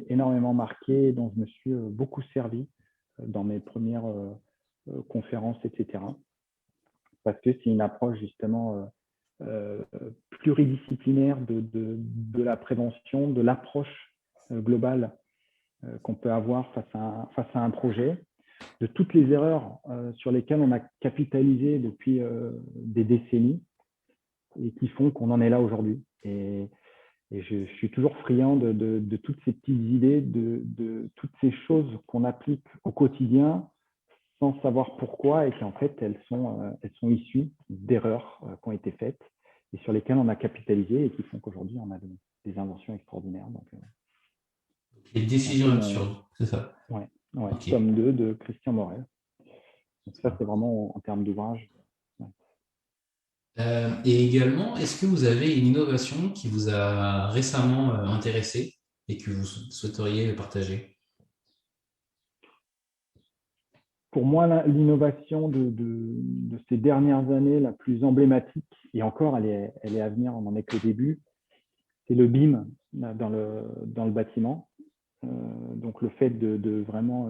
énormément marqué, dont je me suis beaucoup servi dans mes premières conférences, etc. Parce que c'est une approche justement pluridisciplinaire de la prévention, de l'approche globale qu'on peut avoir face à un projet, de toutes les erreurs sur lesquelles on a capitalisé depuis des décennies et qui font qu'on en est là aujourd'hui. Et je suis toujours friand de toutes ces petites idées, de toutes ces choses qu'on applique au quotidien sans savoir pourquoi et qu'en fait, elles sont issues d'erreurs qui ont été faites et sur lesquelles on a capitalisé et qui font qu'aujourd'hui, on a des inventions extraordinaires. Donc, Les décisions absurdes, c'est ça. Ouais, Ok. tome 2 de Christian Morel. Donc ça, c'est vraiment en termes d'ouvrage. Ouais. Et également, est-ce que vous avez une innovation qui vous a récemment intéressé et que vous souhaiteriez partager? Pour moi, l'innovation de ces dernières années, la plus emblématique, et encore, elle est à venir, on n'en est qu'au début, c'est le BIM dans le bâtiment. Donc le fait de vraiment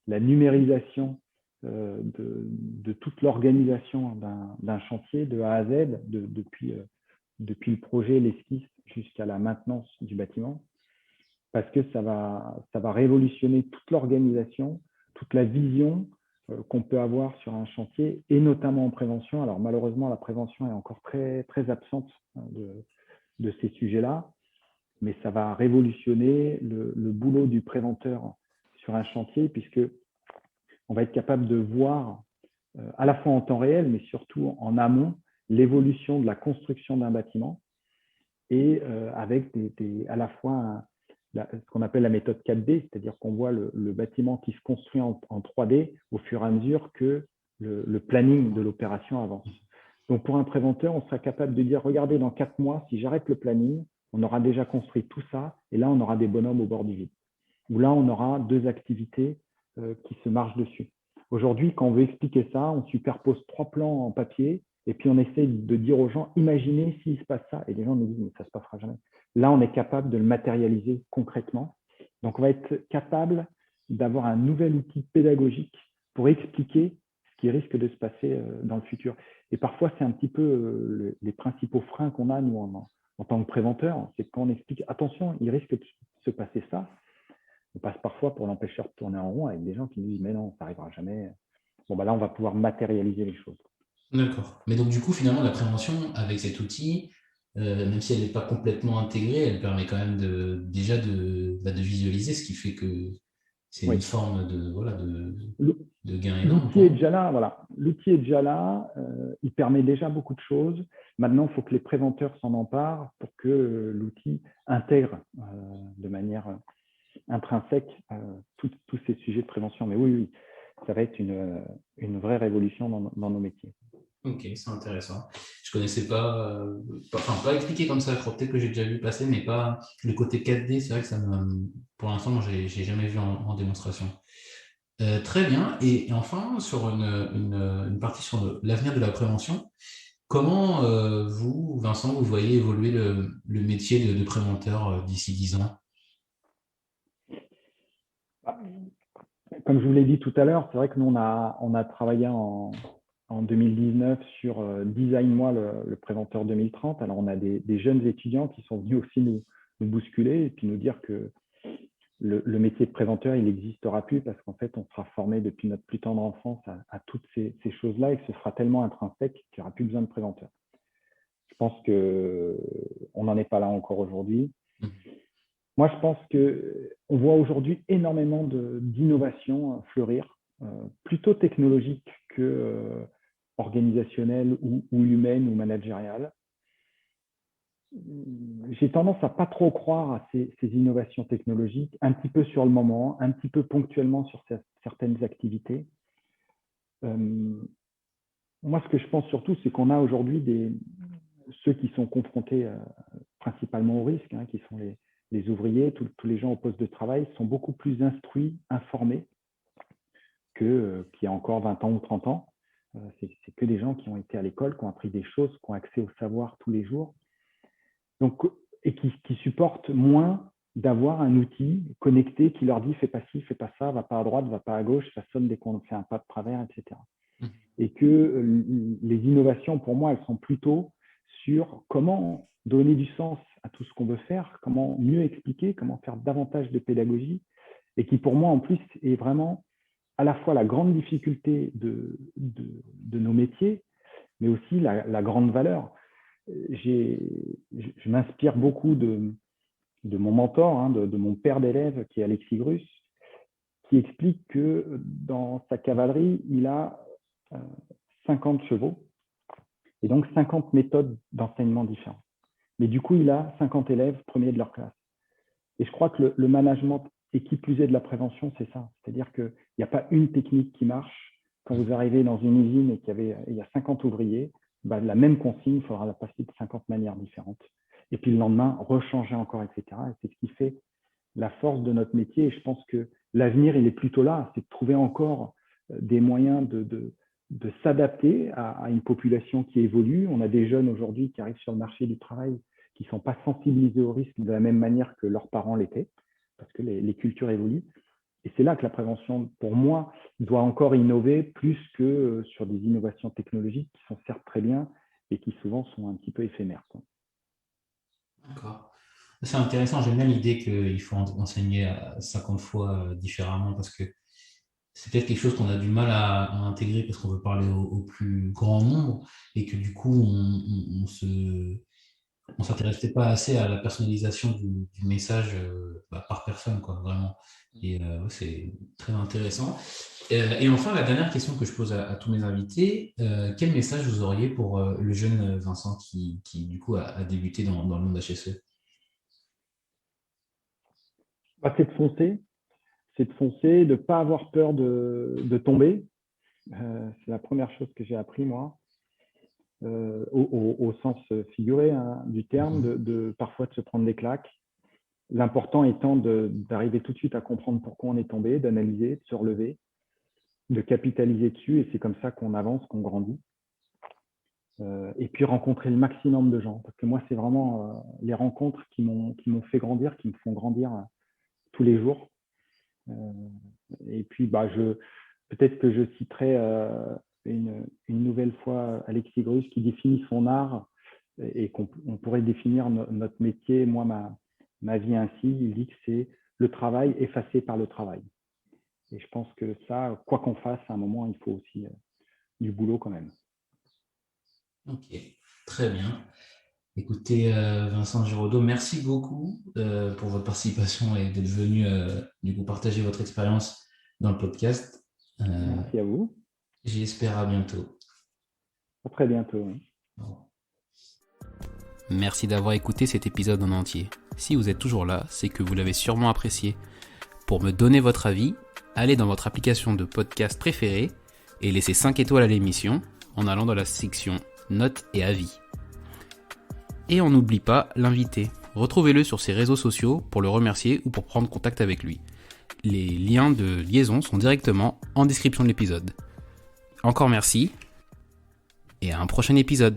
la numérisation de toute l'organisation d'un chantier de A à Z, depuis le projet, l'esquisse jusqu'à la maintenance du bâtiment, parce que ça va révolutionner toute l'organisation, toute la vision qu'on peut avoir sur un chantier, et notamment en prévention. Alors malheureusement, la prévention est encore très, très absente de ces sujets-là, mais ça va révolutionner le boulot du préventeur sur un chantier, puisque on va être capable de voir à la fois en temps réel, mais surtout en amont, l'évolution de la construction d'un bâtiment, et avec à la fois ce qu'on appelle la méthode 4D, c'est-à-dire qu'on voit le bâtiment qui se construit en 3D au fur et à mesure que le planning de l'opération avance. Donc pour un préventeur, on sera capable de dire, regardez, dans 4 mois, si j'arrête le planning, on aura déjà construit tout ça, et là, on aura des bonhommes au bord du vide. Ou là, on aura 2 activités qui se marchent dessus. Aujourd'hui, quand on veut expliquer ça, on superpose 3 plans en papier, et puis on essaye de dire aux gens, imaginez s'il se passe ça. Et les gens nous disent, mais ça ne se passera jamais. Là, on est capable de le matérialiser concrètement. Donc, on va être capable d'avoir un nouvel outil pédagogique pour expliquer ce qui risque de se passer dans le futur. Et parfois, c'est un petit peu les principaux freins qu'on a, nous, en tant que préventeur. C'est quand on explique, attention, il risque de se passer ça. On passe parfois pour l'empêcheur de tourner en rond avec des gens qui nous disent, mais non, ça n'arrivera jamais. Bon, bah là, on va pouvoir matérialiser les choses. D'accord. Mais donc, du coup, finalement, la prévention, avec cet outil, même si elle n'est pas complètement intégrée, elle permet quand même déjà de visualiser, ce qui fait que c'est Oui. une forme voilà, de gain énorme. L'outil est déjà là, voilà. L'outil est déjà là, il permet déjà beaucoup de choses. Maintenant, il faut que les préventeurs s'en emparent pour que l'outil intègre de manière intrinsèque tous ces sujets de prévention. Mais oui, ça va être une vraie révolution dans nos métiers. Ok, c'est intéressant. Je connaissais pas expliqué comme ça. Peut-être que j'ai déjà vu passer, mais pas le côté 4D. C'est vrai que pour l'instant, moi, j'ai jamais vu en démonstration. Très bien. Et enfin, sur une partie sur l'avenir de la prévention, comment vous, Vincent, vous voyez évoluer le métier de préventeur d'ici 10 ans? Comme je vous l'ai dit tout à l'heure, c'est vrai que nous, on a travaillé en 2019 sur Design Moi le préventeur 2030. Alors, on a des jeunes étudiants qui sont venus aussi nous bousculer et puis nous dire que le métier de préventeur, il n'existera plus parce qu'en fait, on sera formé depuis notre plus tendre enfance à toutes ces choses-là et que ce sera tellement intrinsèque qu'il n'y aura plus besoin de préventeur. Je pense qu'on n'en est pas là encore aujourd'hui. Moi, je pense qu'on voit aujourd'hui énormément d'innovations fleurir, plutôt technologiques que organisationnelles ou humaines ou managériales. J'ai tendance à pas trop croire à ces innovations technologiques, un petit peu sur le moment, un petit peu ponctuellement sur certaines activités. Moi, ce que je pense surtout, c'est qu'on a aujourd'hui ceux qui sont confrontés principalement au risque, hein, qui sont les ouvriers, tous les gens au poste de travail, sont beaucoup plus instruits, informés qu'il y a encore 20 ans ou 30 ans. C'est que des gens qui ont été à l'école, qui ont appris des choses, qui ont accès au savoir tous les jours. Donc, et qui supportent moins d'avoir un outil connecté qui leur dit fais pas ci, fais pas ça, va pas à droite, va pas à gauche, ça sonne dès qu'on fait un pas de travers, etc. Et que les innovations, pour moi, elles sont plutôt sur comment donner du sens à tout ce qu'on veut faire, comment mieux expliquer, comment faire davantage de pédagogie, et qui, pour moi, en plus, est vraiment à la fois la grande difficulté de nos métiers, mais aussi la grande valeur. Je m'inspire beaucoup de mon mentor, hein, de mon père d'élève, qui est Alexis Grus, qui explique que dans sa cavalerie, il a 50 chevaux et donc 50 méthodes d'enseignement différentes. Mais du coup, il a 50 élèves premiers de leur classe. Et je crois que le management, et qui plus est de la prévention, c'est ça. C'est-à-dire qu'il n'y a pas une technique qui marche. Quand vous arrivez dans une usine et qu'il y a 50 ouvriers, la même consigne, il faudra la passer de 50 manières différentes. Et puis le lendemain, rechanger encore, etc. Et c'est ce qui fait la force de notre métier. Et je pense que l'avenir, il est plutôt là. C'est de trouver encore des moyens de s'adapter à une population qui évolue. On a des jeunes aujourd'hui qui arrivent sur le marché du travail qui ne sont pas sensibilisés au risque de la même manière que leurs parents l'étaient, parce que les cultures évoluent. Et c'est là que la prévention, pour moi, doit encore innover plus que sur des innovations technologiques qui sont certes très bien et qui souvent sont un petit peu éphémères. D'accord. C'est intéressant, j'aime bien l'idée qu'il faut enseigner 50 fois différemment parce que c'est peut-être quelque chose qu'on a du mal à intégrer parce qu'on veut parler au plus grand nombre et que du coup, on s'intéresse peut-être pas assez à la personnalisation du message par personne, quoi, vraiment. Et c'est très intéressant. Et enfin, la dernière question que je pose à tous mes invités, quel message vous auriez pour le jeune Vincent qui du coup, a débuté dans le monde HSE? C'est de foncer, de ne pas avoir peur de tomber. C'est la première chose que j'ai appris, moi, au sens figuré du terme, parfois de se prendre des claques. L'important étant d'arriver tout de suite à comprendre pourquoi on est tombé, d'analyser, de se relever, de capitaliser dessus, et c'est comme ça qu'on avance, qu'on grandit. Et puis rencontrer le maximum de gens, parce que moi, c'est vraiment les rencontres qui m'ont fait grandir, qui me font grandir tous les jours. Et puis, peut-être que je citerai une nouvelle fois Alexis Grus qui définit son art et qu'on pourrait définir notre métier, moi, ma vie ainsi. Il dit que c'est le travail effacé par le travail. Et je pense que ça, quoi qu'on fasse, à un moment, il faut aussi du boulot quand même. Ok, très bien. Écoutez, Vincent Giraudot, merci beaucoup pour votre participation et d'être venu du coup partager votre expérience dans le podcast. Merci à vous. J'espère à bientôt. À très bientôt. Oui. Au revoir. Merci d'avoir écouté cet épisode en entier. Si vous êtes toujours là, c'est que vous l'avez sûrement apprécié. Pour me donner votre avis, allez dans votre application de podcast préférée et laissez 5 étoiles à l'émission en allant dans la section notes et avis. Et on n'oublie pas l'invité. Retrouvez-le sur ses réseaux sociaux pour le remercier ou pour prendre contact avec lui. Les liens de liaison sont directement en description de l'épisode. Encore merci et à un prochain épisode.